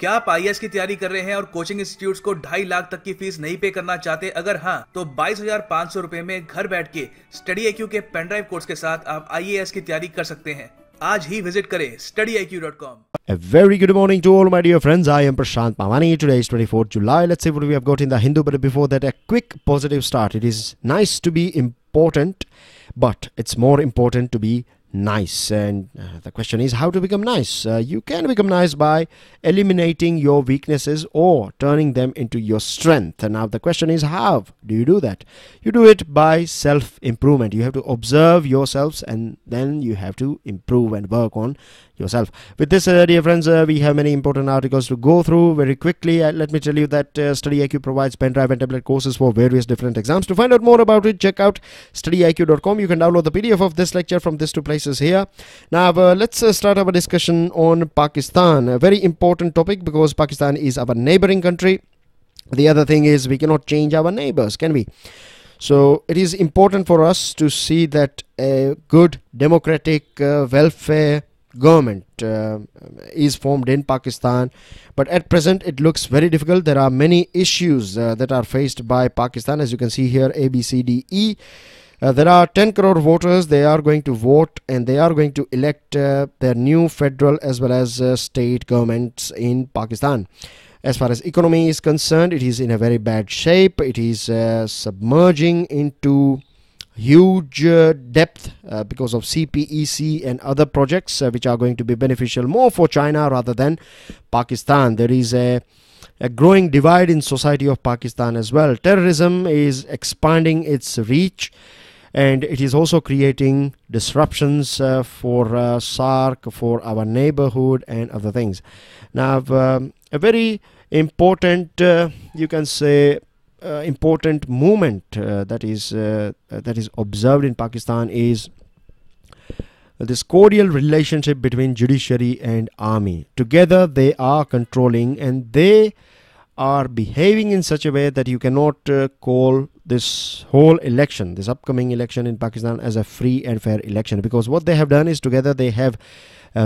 क्या आप आईएएस की तैयारी कर रहे हैं और कोचिंग इंस्टीट्यूट्स को 2.5 लाख तक की फीस नहीं पे करना चाहते? अगर हाँ, तो 22,500 रुपए में घर बैठ के StudyIQ के पेनड्राइव कोर्स के साथ आप आईएएस की तैयारी कर सकते हैं। आज ही विजिट करें StudyIQ.com. A very good morning to all my dear friends. I am Prashant Pamani. Today is 24th July. Let's see what we have got in the Hindu. But before that, a quick positive start. It is nice to be important, but it's more important to be nice. And the question is how to become nice. You can become nice by eliminating your weaknesses or turning them into your strength. And now the question is, how do you do that? You do it by self-improvement. You have to observe yourselves and then you have to improve and work on yourself. With this, dear friends, we have many important articles to go through very quickly. Let me tell you that StudyIQ provides pen drive and tablet courses for various different exams. To find out more about it, check out StudyIQ.com. You can download the PDF of this lecture from these two places here. Now, let's start our discussion on Pakistan. A very important topic because Pakistan is our neighboring country. The other thing is we cannot change our neighbors, can we? So it is important for us to see that a good democratic welfare government is formed in Pakistan, but at present it looks very difficult. There are many issues that are faced by Pakistan, as you can see here, A, B, C, D, E. There are 10 crore voters. They are going to vote and they are going to elect their new federal as well as state governments in Pakistan. As far as economy is concerned, it is in a very bad shape. It is submerging into huge depth because of CPEC and other projects which are going to be beneficial more for China rather than Pakistan. There is a growing divide in society of Pakistan as well. Terrorism is expanding its reach and it is also creating disruptions for SAARC, for our neighborhood and other things. Now, a very important, you can say, important movement that is observed in Pakistan is this cordial relationship between judiciary and army. Together they are controlling and they are behaving in such a way that you cannot call this whole election, this upcoming election in Pakistan, as a free and fair election, because what they have done is together they have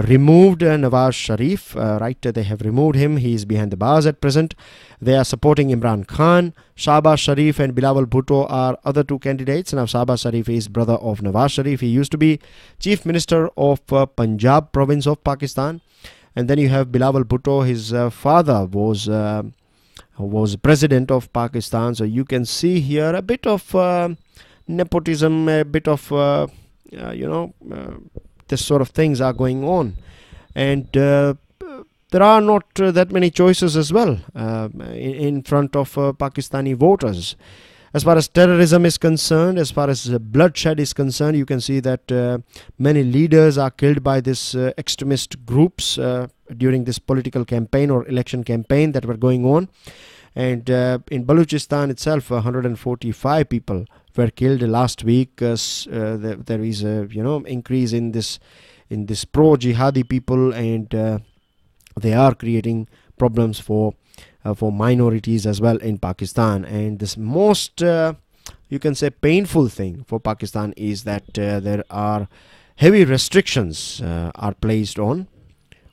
removed Nawaz Sharif, right? They have removed him. He is behind the bars at present. They are supporting Imran Khan. Shahbaz Sharif and Bilawal Bhutto are other two candidates. Now, Shahbaz Sharif is brother of Nawaz Sharif. He used to be Chief Minister of Punjab province of Pakistan. And then you have Bilawal Bhutto. His father was president of Pakistan. So you can see here a bit of nepotism, a bit of, this sort of things are going on. And there are not that many choices as well in front of Pakistani voters. As far as terrorism is concerned, as far as bloodshed is concerned, you can see that many leaders are killed by this extremist groups during this political campaign or election campaign that were going on. And in Balochistan itself, 145 people were killed last week. There is a increase in this pro-jihadi people, and they are creating problems for minorities as well in Pakistan. And this most you can say painful thing for Pakistan is that there are heavy restrictions are placed on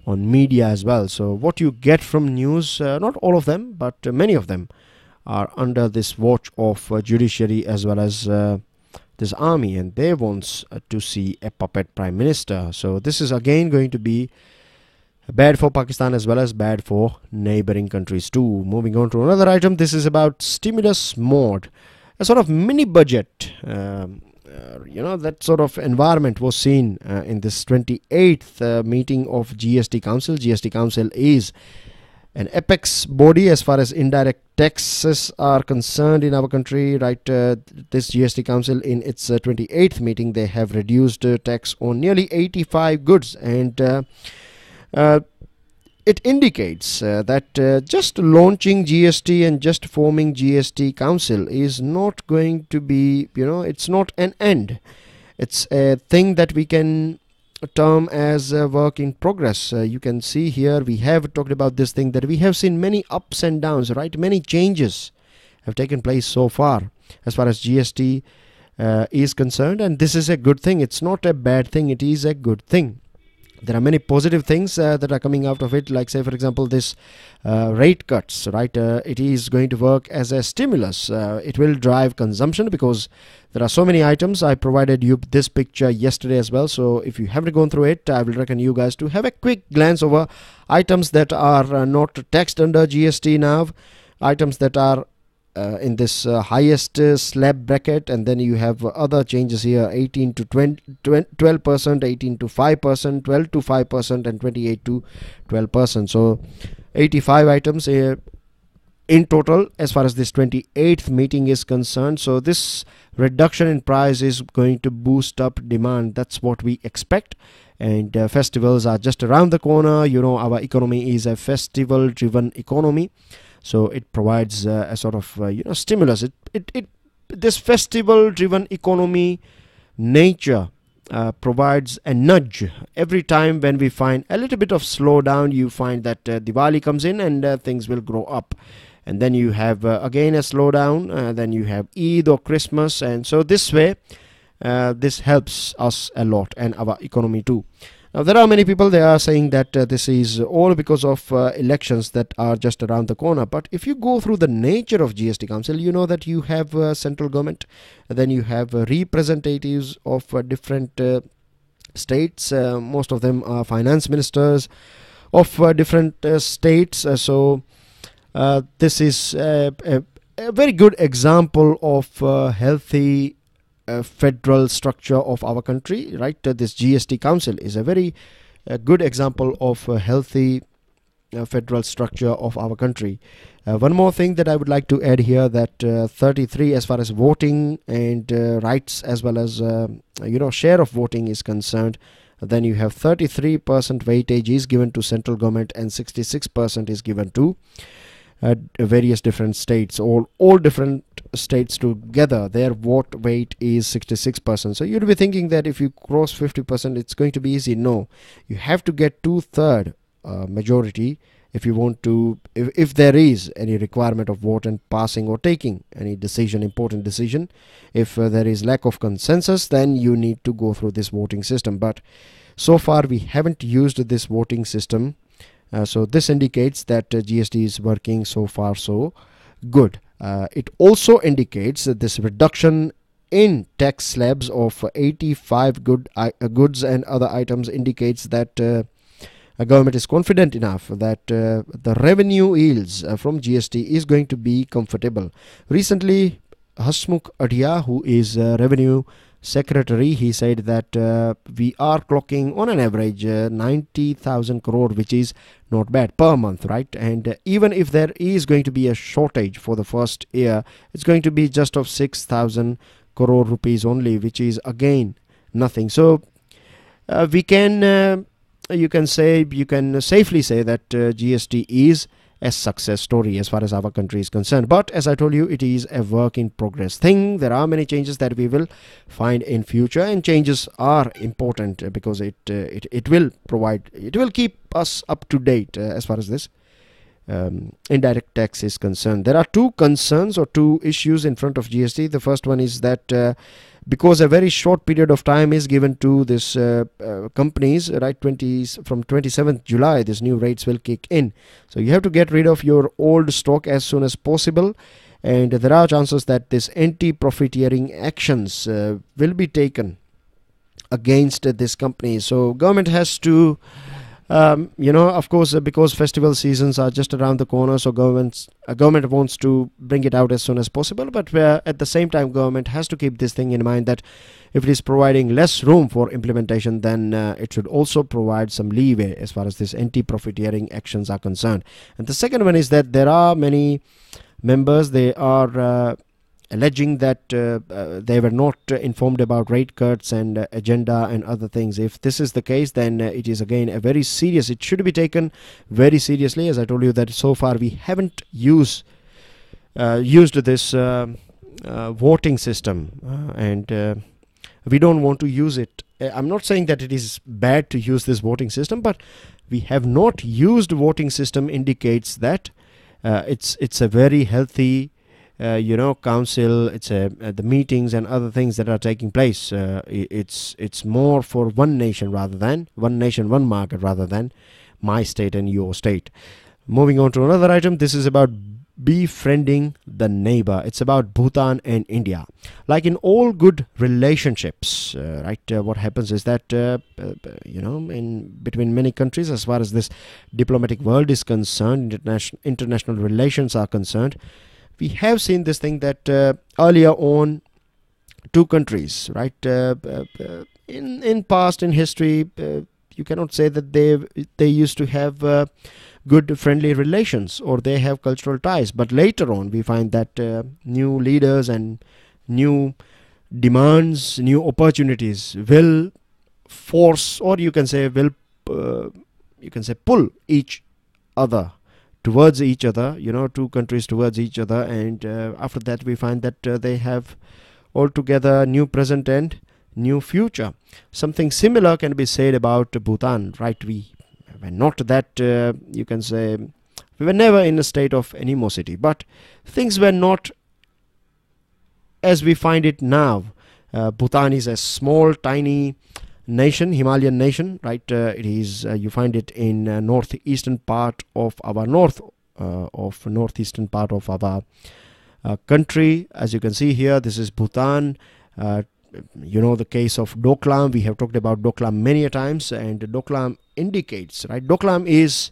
media as well. So what you get from news, not all of them, but many of them are under this watch of judiciary as well as this army, and they want to see a puppet prime minister. So this is again going to be bad for Pakistan as well as bad for neighboring countries too. Moving on to another item, this is about stimulus mode, a sort of mini budget. That sort of environment was seen in this 28th meeting of GST Council. GST Council is an apex body as far as indirect taxes are concerned in our country, right? This GST Council in its 28th meeting, they have reduced tax on nearly 85 goods, and it indicates that just launching GST and just forming GST Council is not going to be, it's not an end. It's a thing that we can term as a work in progress. You can see here we have talked about this thing that we have seen many ups and downs, right? Many changes have taken place so far as as GST is concerned, and this is a good thing. It's not a bad thing, it is a good thing. there are many positive things that are coming out of it, like say for example this rate cuts, right? It is going to work as a stimulus. It will drive consumption because there are so many items. I provided you this picture yesterday as well, so if you haven't gone through it, I will recommend you guys to have a quick glance over items that are not taxed under GST now, items that are in this highest slab bracket, and then you have other changes here: 18 to 12%, 18 to 5%, 12 to 5%, and 28 to 12%. So 85 items in total as far as this 28th meeting is concerned. So this reduction in price is going to boost up demand. That's what we expect. And festivals are just around the corner. You know, our economy is a festival driven economy, so it provides a sort of stimulus. This festival driven economy nature provides a nudge. Every time when we find a little bit of slowdown, you find that Diwali comes in and things will grow up, and then you have again a slowdown, then you have Eid or Christmas, and so this way this helps us a lot and our economy too. Now there are many people, they are saying that this is all because of elections that are just around the corner. But if you go through the nature of GST Council, you know that you have central government, then you have representatives of different states. Most of them are finance ministers of different states. So this is a very good example of healthy federal structure of our country, right? This GST Council is a very good example of a healthy federal structure of our country. One more thing that I would like to add here, that 33 as far as voting and rights as well as share of voting is concerned, then you have 33% weightage is given to central government and 66% is given to various different states. All different states together, their vote weight is 66%. So you'd be thinking that if you cross 50%, it's going to be easy. No, you have to get 2/3 majority if you want to, if there is any requirement of vote and passing or taking any decision, important decision. If there is lack of consensus, then you need to go through this voting system. But so far we haven't used this voting system. So this indicates that GST is working so far so good. It also indicates that this reduction in tax slabs of 85 goods and other items indicates that a government is confident enough that the revenue yields from GST is going to be comfortable. Recently, Hasmukh Adhia, who is Revenue Secretary, he said that we are clocking on an average 90,000 crore, which is not bad per month, right? And even if there is going to be a shortage for the first year, it's going to be just of 6,000 crore rupees only, which is again nothing. So we can you can safely say that GST is a success story as far as our country is concerned. But as I told you, it is a work in progress thing. There are many changes that we will find in future, and changes are important because it will keep us up to date as far as this indirect tax is concerned. There are two concerns or two issues in front of GST. The first one is that because a very short period of time is given to this companies, right? From 27th July, these new rates will kick in. So you have to get rid of your old stock as soon as possible. And there are chances that this anti-profiteering actions will be taken against this company. So government has to of course, because festival seasons are just around the corner, so government wants to bring it out as soon as possible. But at the same time, government has to keep this thing in mind that if it is providing less room for implementation, then it should also provide some leeway as far as this anti-profiteering actions are concerned. And the second one is that there are many members, they are alleging that they were not informed about rate cuts and agenda and other things. If this is the case, then it is again a very serious, it should be taken very seriously. As I told you that so far we haven't used this voting system and we don't want to use it. I'm not saying that it is bad to use this voting system, but we have not used voting system indicates that it's a very healthy council. It's the meetings and other things that are taking place. It's more for one nation, one market, rather than my state and your state. Moving on to another item. This is about befriending the neighbor. It's about Bhutan and India. Like in all good relationships, what happens is that in between many countries, as far as this diplomatic world is concerned, international relations are concerned, we have seen this thing that earlier on, two countries, in past, in history, you cannot say that they used to have good friendly relations, or they have cultural ties, but later on we find that new leaders and new demands, new opportunities will force, or you can say pull each other towards each other, two countries towards each other, and after that we find that they have altogether new present and new future. Something similar can be said about Bhutan, right? We were not that, you can say, we were never in a state of animosity, but things were not as we find it now. Bhutan is a small, tiny nation, Himalayan nation, right? It is, you find it in northeastern part of our northeastern part of our country. As you can see here, this is Bhutan. The case of Doklam. We have talked about Doklam many a times, and Doklam indicates, right? Doklam is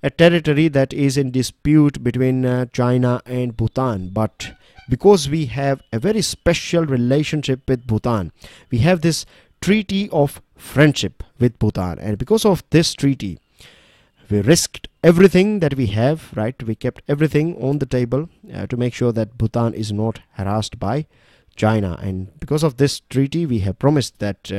a territory that is in dispute between China and Bhutan, but because we have a very special relationship with Bhutan, we have this treaty of friendship with Bhutan, and because of this treaty, we risked everything that we have, right? We kept everything on the table to make sure that Bhutan is not harassed by China, and because of this treaty we have promised that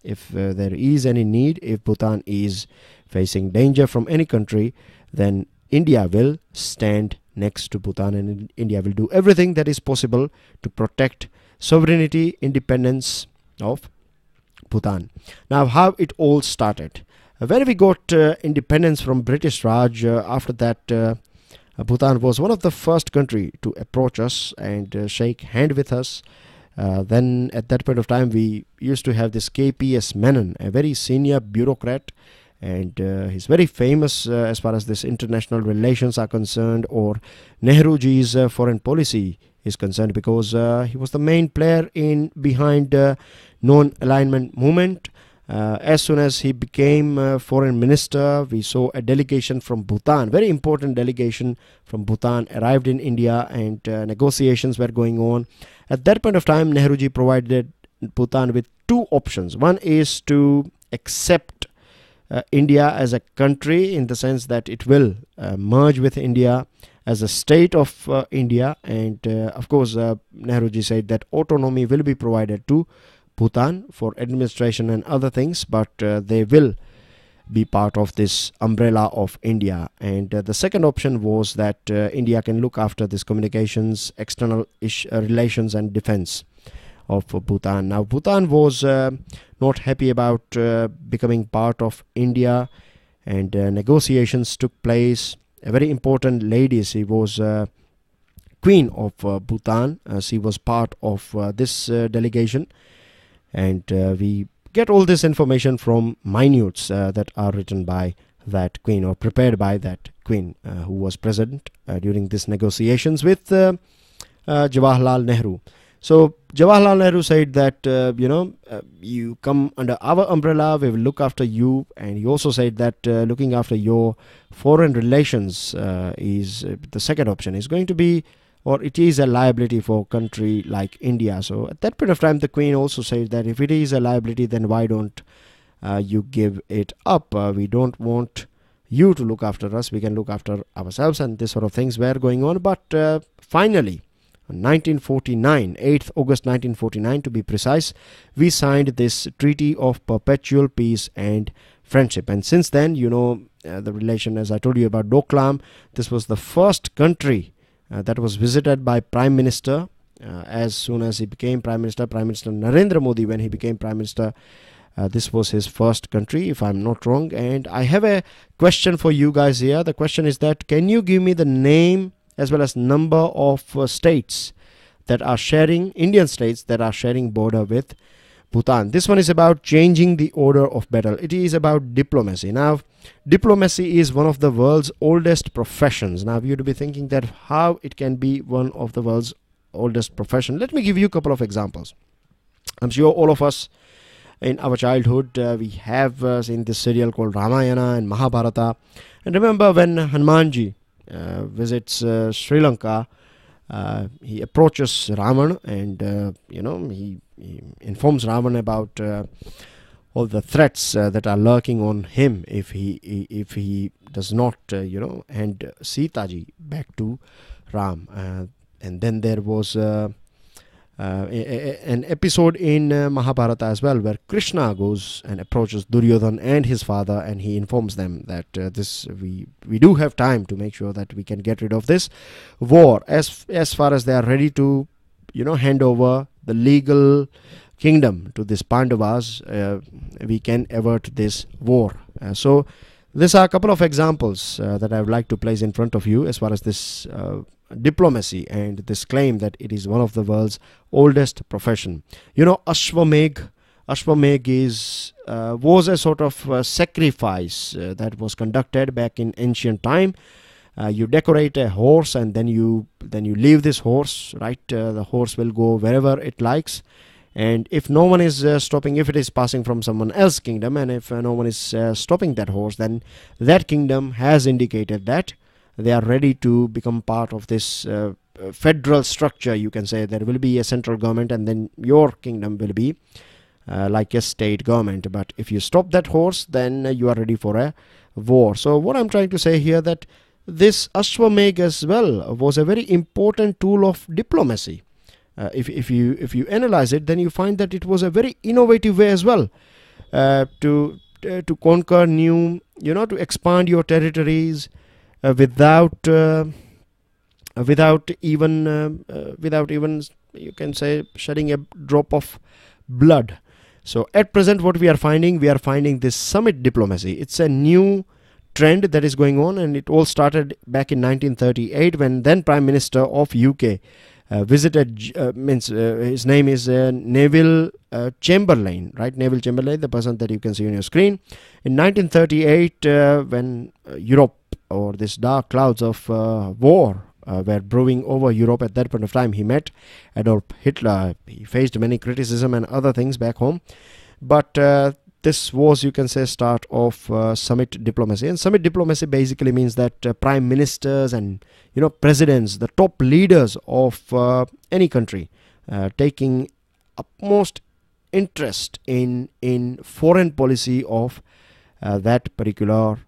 if there is any need, if Bhutan is facing danger from any country, then India will stand next to Bhutan, and India will do everything that is possible to protect sovereignty, independence of Bhutan. Now, how it all started. When we got independence from British Raj, after that Bhutan was one of the first country to approach us and shake hand with us. Then at that point of time we used to have this KPS Menon, a very senior bureaucrat, and he's very famous as far as this international relations are concerned, or Nehruji's foreign policy is concerned, because he was the main player behind non-alignment movement. As soon as he became foreign minister, we saw a delegation from Bhutan, very important delegation from Bhutan, arrived in India, and negotiations were going on. At that point of time, Nehruji provided Bhutan with two options. One is to accept India as a country, in the sense that it will merge with India as a state of India, and of course Nehruji said that autonomy will be provided to Bhutan for administration and other things, but they will be part of this umbrella of India. And the second option was that India can look after this communications, external relations and defense of Bhutan. Now, Bhutan was not happy about becoming part of India, and negotiations took place. A very important lady, she was Queen of Bhutan. She was part of this delegation, and we get all this information from minutes that are written by that queen, or prepared by that queen, who was present during these negotiations with Jawaharlal Nehru. So Jawaharlal Nehru said that you come under our umbrella, we will look after you. And he also said that looking after your foreign relations is the second option, is going to be, or it is a liability for a country like India. So at that point of time, the Queen also said that if it is a liability, then why don't you give it up? We don't want you to look after us, we can look after ourselves, and this sort of things were going on. But finally, 1949, 8th August 1949 to be precise, we signed this Treaty of Perpetual Peace and Friendship. And since then, the relation, as I told you about Doklam, this was the first country that was visited by Prime Minister. As soon as he became Prime Minister Narendra Modi, when he became Prime Minister, this was his first country, if I'm not wrong. And I have a question for you guys here. The question is that, can you give me the name as well as number of states that are sharing, Indian states that are sharing border with Bhutan. This one is about changing the order of battle. It is about diplomacy. Now, diplomacy is one of the world's oldest professions. Now, you'd be thinking that how it can be one of the world's oldest profession. Let me give you a couple of examples. I'm sure all of us in our childhood, we have seen this serial called Ramayana and Mahabharata. And remember when Hanumanji visits Sri Lanka, he approaches Ravan and he informs Ravan about all the threats that are lurking on him if he does not hand Sita ji back to Ram. And then there was an episode in Mahabharata as well, where Krishna goes and approaches Duryodhan and his father, and he informs them that we do have time to make sure that we can get rid of this war, as far as they are ready to hand over the legal kingdom to this Pandavas. We can avert this war. So these are a couple of examples that I would like to place in front of you as far as this diplomacy and this claim that it is one of the world's oldest profession. Ashwamedh was a sort of sacrifice that was conducted back in ancient time. You decorate a horse and then you leave this horse, right? The horse will go wherever it likes, and if no one is stopping, if it is passing from someone else's kingdom, and if no one is stopping that horse, then that kingdom has indicated that they are ready to become part of this federal structure. You can say there will be a central government, and then your kingdom will be like a state government. But if you stop that horse, then you are ready for a war. So what I'm trying to say here, that this Ashwamedh as well was a very important tool of diplomacy. If you analyze it, then you find that it was a very innovative way as well to conquer new, to expand your territories without even you can say shedding a drop of blood. So at present, what we are finding this summit diplomacy. It's a new trend that is going on, and it all started back in 1938 when then Prime Minister of UK visited, his name is Neville Chamberlain, right? Neville Chamberlain, the person that you can see on your screen. In 1938, when Europe, or this dark clouds of war were brewing over Europe at that point of time, he met Adolf Hitler. He faced many criticism and other things back home, but this was, you can say, start of summit diplomacy. And summit diplomacy basically means that prime ministers and presidents, the top leaders of any country, taking utmost interest in foreign policy of that particular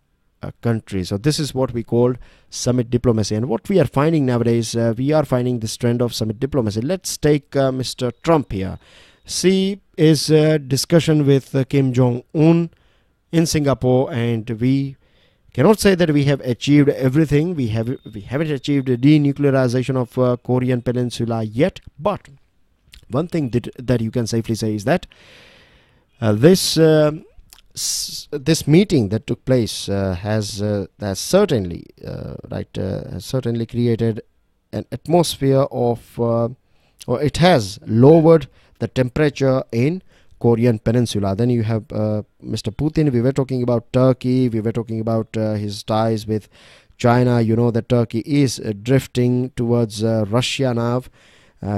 country. So this is what we call summit diplomacy. And what we are finding nowadays, we are finding this trend of summit diplomacy. Let's take Mr. Trump here. See his discussion with Kim Jong-un in Singapore, and we cannot say that we have achieved everything. We haven't achieved the denuclearization of Korean Peninsula yet, but one thing that you can safely say is that this meeting that took place has certainly created an atmosphere of, or it has lowered the temperature in Korean Peninsula. Then you have Mr. Putin. We were talking about Turkey. We were talking about his ties with China. You know that Turkey is drifting towards Russia now.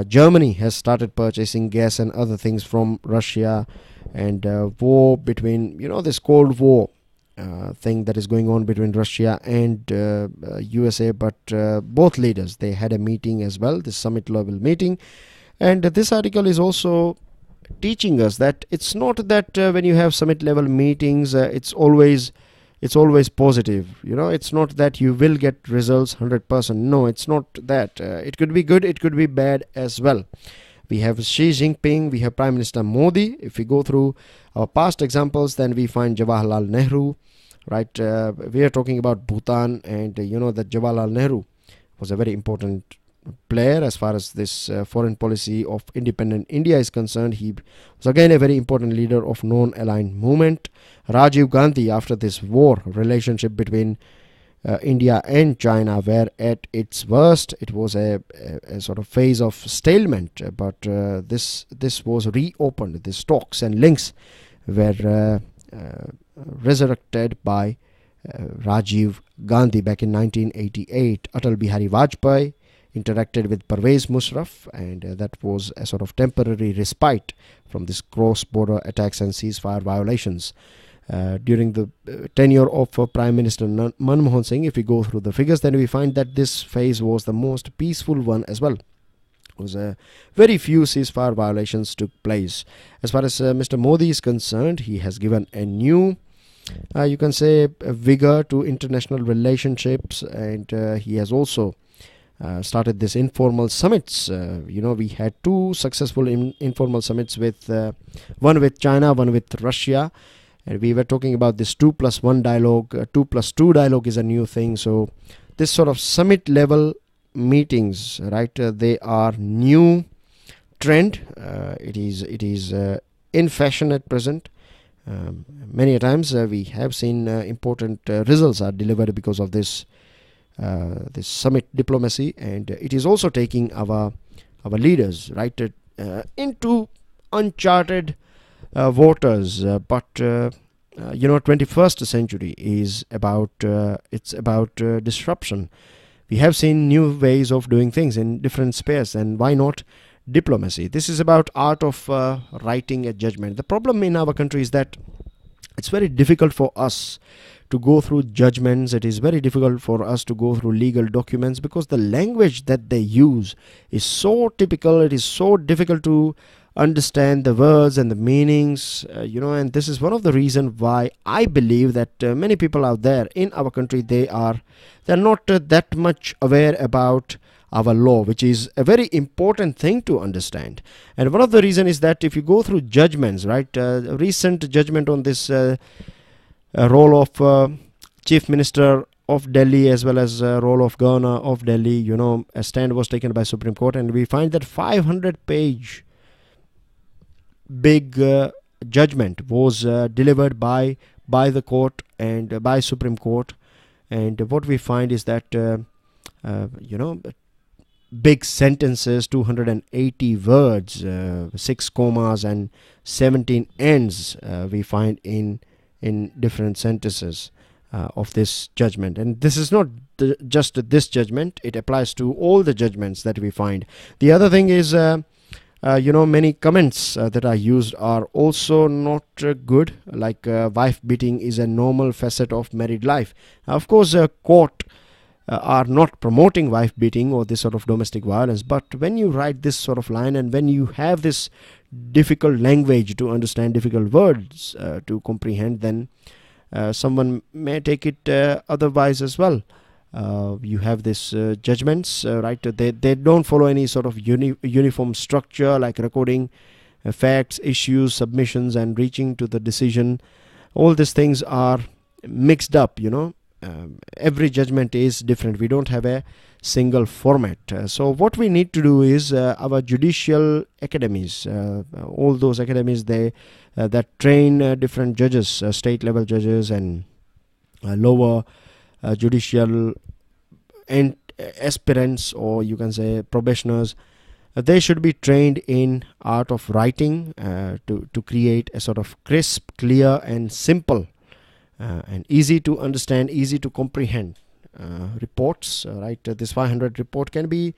Germany has started purchasing gas and other things from Russia, and war between, this Cold War thing that is going on between Russia and USA. But both leaders, they had a meeting as well, this summit level meeting. And this article is also teaching us that it's not that when you have summit level meetings, it's always positive. It's not that you will get results 100%. No, it's not that. It could be good, it could be bad as well. We have Xi Jinping, we have Prime Minister Modi. If we go through our past examples, then we find Jawaharlal Nehru, right? We are talking about Bhutan, and that Jawaharlal Nehru was a very important player as far as this foreign policy of independent India is concerned. He was again a very important leader of non-aligned movement. Rajiv Gandhi, after this war relationship between India and China were at its worst. It was a sort of phase of stalemate, but this was reopened. These talks and links were resurrected by Rajiv Gandhi back in 1988. Atal Bihari Vajpayee interacted with Pervez Musharraf, and that was a sort of temporary respite from this cross-border attacks and ceasefire violations. During the tenure of Prime Minister Manmohan Singh, if we go through the figures, then we find that this phase was the most peaceful one as well. It was very few ceasefire violations took place. As far as Mr. Modi is concerned, he has given a new, you can say, a vigor to international relationships, and he has also started this informal summits. We had two successful informal summits, with one with China, one with Russia. And we were talking about this 2+1 dialogue. 2+2 dialogue is a new thing. So this sort of summit level meetings, right, they are new trend. It is in fashion at present. Many a times we have seen important results are delivered because of this summit diplomacy, and it is also taking our leaders, right, into uncharted waters. But 21st century is about disruption. We have seen new ways of doing things in different spheres, and why not diplomacy? This is about art of writing a judgment. The problem in our country is that it's very difficult for us to go through judgments. It is very difficult for us to go through legal documents, because the language that they use is so typical. It is so difficult to understand the words and the meanings, and this is one of the reasons why I believe that many people out there in our country, they're not that much aware about our law, which is a very important thing to understand. And one of the reasons is that if you go through judgments, right, recent judgment on this role of Chief Minister of Delhi, as well as role of Governor of Delhi, a stand was taken by Supreme Court, and we find that 500-page big judgment was delivered by the court and by Supreme Court. And what we find is that big sentences, 280 words, 6 commas and 17 ends we find in different sentences of this judgment. And this is not just this judgment, it applies to all the judgments that we find. The other thing is many comments that are used are also not good, like wife beating is a normal facet of married life. Of course, court are not promoting wife beating or this sort of domestic violence, but when you write this sort of line, and when you have this difficult language to understand, difficult words to comprehend, then someone may take it otherwise as well. You have this judgments, right? They don't follow any sort of uniform structure, like recording facts, issues, submissions, and reaching to the decision. All these things are mixed up, every judgment is different. We don't have a single format. So what we need to do is our judicial academies, all those academies, that train different judges, state level judges and lower judicial and aspirants, or you can say probationers, they should be trained in art of writing to create a sort of crisp, clear and simple and easy to understand, easy to comprehend reports, right? This 500 report can be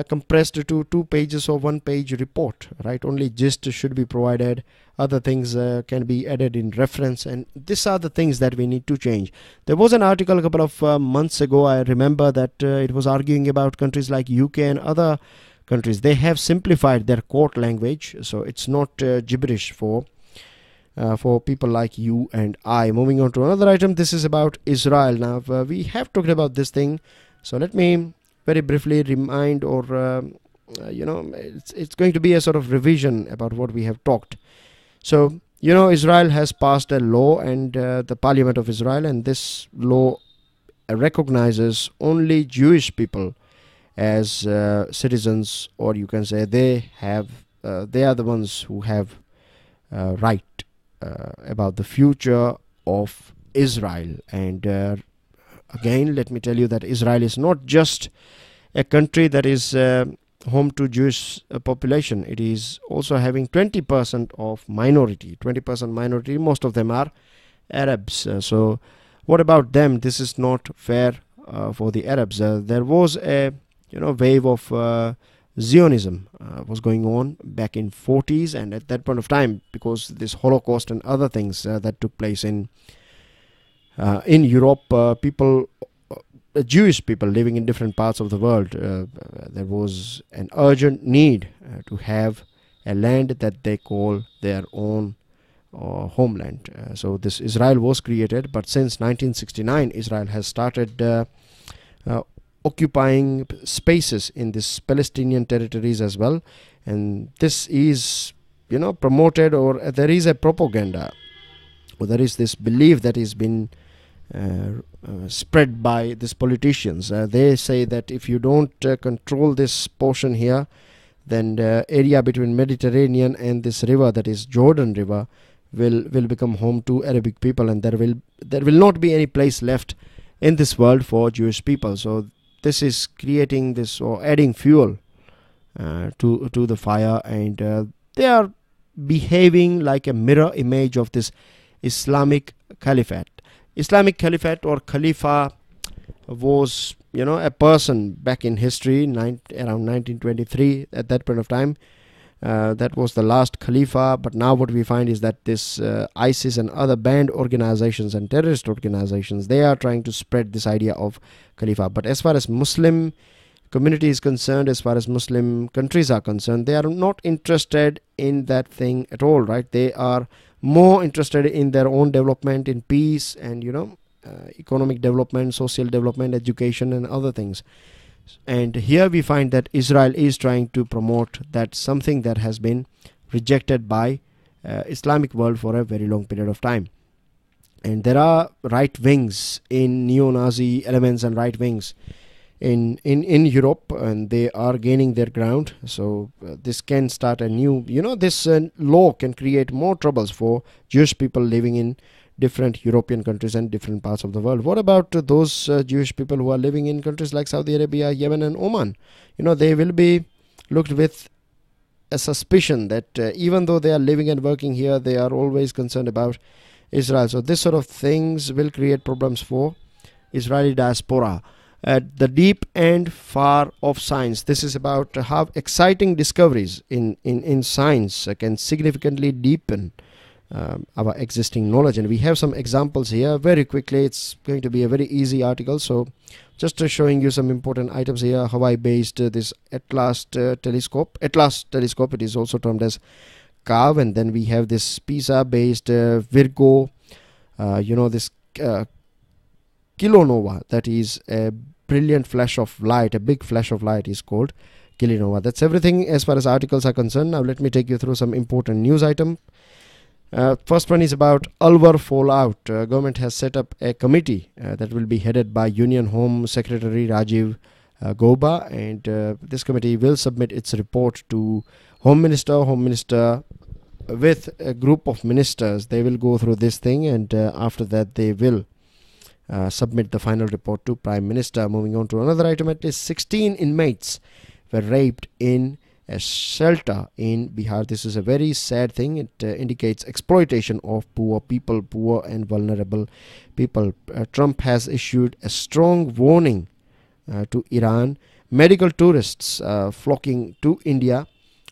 compressed to 2 pages or 1 page report, right? Only gist should be provided. Other things can be added in reference, and these are the things that we need to change. There was an article a couple of months ago, I remember, that it was arguing about countries like UK and other countries. They have simplified their court language, so it's not gibberish for people like you and I. Moving on to another item, this is about Israel. Now we have talked about this thing, so let me very briefly remind, or it's going to be a sort of revision about what we have talked. So Israel has passed a law, and the Parliament of Israel, and this law recognizes only Jewish people as citizens, or you can say they are the ones who have right about the future of Israel. And again, let me tell you that Israel is not just a country that is home to Jewish population. It is also having 20% of minority. 20% minority. Most of them are Arabs. So what about them? This is not fair for the Arabs. There was a wave of Zionism was going on back in 40s, and at that point of time, because this Holocaust and other things that took place in Europe, Jewish people living in different parts of the world, there was an urgent need to have a land that they call their own homeland. So this Israel was created, but since 1969 Israel has started occupying spaces in this Palestinian territories as well, and this is promoted, or there is a propaganda, or there is this belief that has been spread by these politicians. They say that if you don't control this portion here, then the area between Mediterranean and this river, that is Jordan River, will become home to Arabic people, and there will not be any place left in this world for Jewish people. So this is creating this, or adding fuel to the fire, and they are behaving like a mirror image of this Islamic Caliphate. Islamic Caliphate or Khalifa was, a person back in history, around 1923, at that point of time. That was the last Khalifa, but now what we find is that this ISIS and other banned organizations and terrorist organizations, they are trying to spread this idea of Khalifa. But as far as Muslim community is concerned, as far as Muslim countries are concerned, they are not interested in that thing at all, right? They are more interested in their own development, in peace and economic development, social development, education and other things. And here we find that Israel is trying to promote that, something that has been rejected by Islamic world for a very long period of time. And there are right wings in neo-Nazi elements and right wings in Europe, and they are gaining their ground. So this can start a new, this law can create more troubles for Jewish people living in different European countries and different parts of the world. What about those Jewish people who are living in countries like Saudi Arabia, Yemen and Oman? They will be looked with a suspicion that even though they are living and working here, they are always concerned about Israel. So this sort of things will create problems for Israeli diaspora. At the deep and far of science, this is about how exciting discoveries in science can significantly deepen our existing knowledge. And we have some examples here very quickly. It's going to be a very easy article, so just showing you some important items here. Hawaii-based this Atlas telescope. It is also termed as CAV. And then we have this PISA-based Virgo, this kilonova, that is a brilliant flash of light, a big flash of light is called kilonova. That's everything as far as articles are concerned. Now let me take you through some important news item. First one is about Alwar fallout. Government has set up a committee that will be headed by Union Home Secretary Rajiv Gauba, and this committee will submit its report to Home Minister with a group of ministers. They will go through this thing, and after that they will submit the final report to Prime Minister. Moving on to another item, at least 16 inmates were raped in a shelter in Bihar. This is a very sad thing. It indicates exploitation of poor people, poor and vulnerable people. Trump has issued a strong warning to Iran. Medical tourists flocking to India.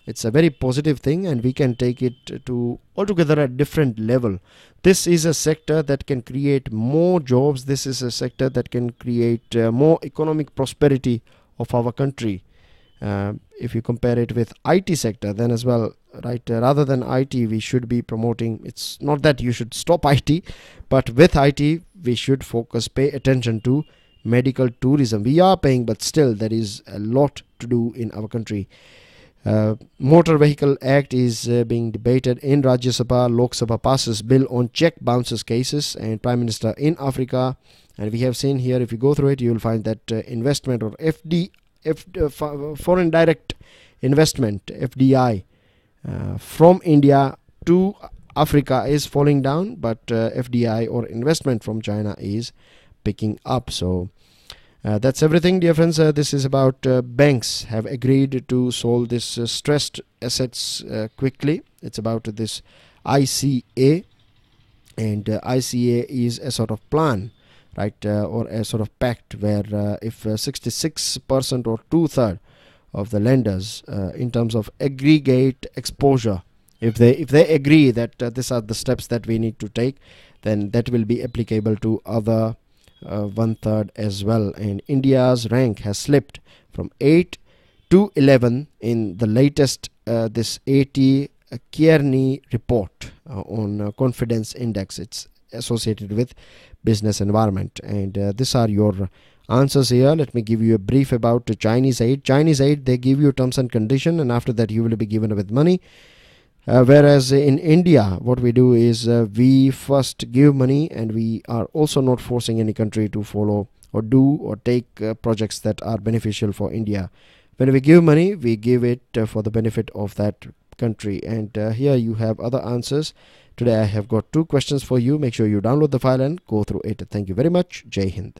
It's a very positive thing, and we can take it to altogether a different level. This is a sector that can create more jobs. This is a sector that can create more economic prosperity of our country. If you compare it with IT sector, then as well, right, rather than IT, we should be promoting, it's not that you should stop IT, but with IT we should focus, pay attention to medical tourism. We are paying, but still there is a lot to do in our country. Motor Vehicle Act is being debated in Rajya Sabha. Lok Sabha passes bill on check bounces cases, and Prime Minister in Africa. And we have seen here, if you go through it, you will find that investment or foreign direct investment, FDI, from India to Africa is falling down, but FDI or investment from China is picking up. So that's everything, dear friends. This is about banks have agreed to solve this stressed assets quickly. It's about this ICA, and ICA is a sort of plan, right, or a sort of pact where if 66% or 2/3 of the lenders in terms of aggregate exposure, if they agree that these are the steps that we need to take, then that will be applicable to other 1/3 as well. And India's rank has slipped from 8 to 11 in the latest this 80 Kearney report on confidence index. It's associated with business environment. And these are your answers here. Let me give you a brief about Chinese aid. Chinese aid, they give you terms and condition, and after that you will be given with money. Whereas in India, what we do is we first give money, and we are also not forcing any country to follow or do or take projects that are beneficial for India. When we give money, we give it for the benefit of that country. And here you have other answers. Today I have got 2 questions for you. Make sure you download the file and go through it. Thank you very much. Jai Hind.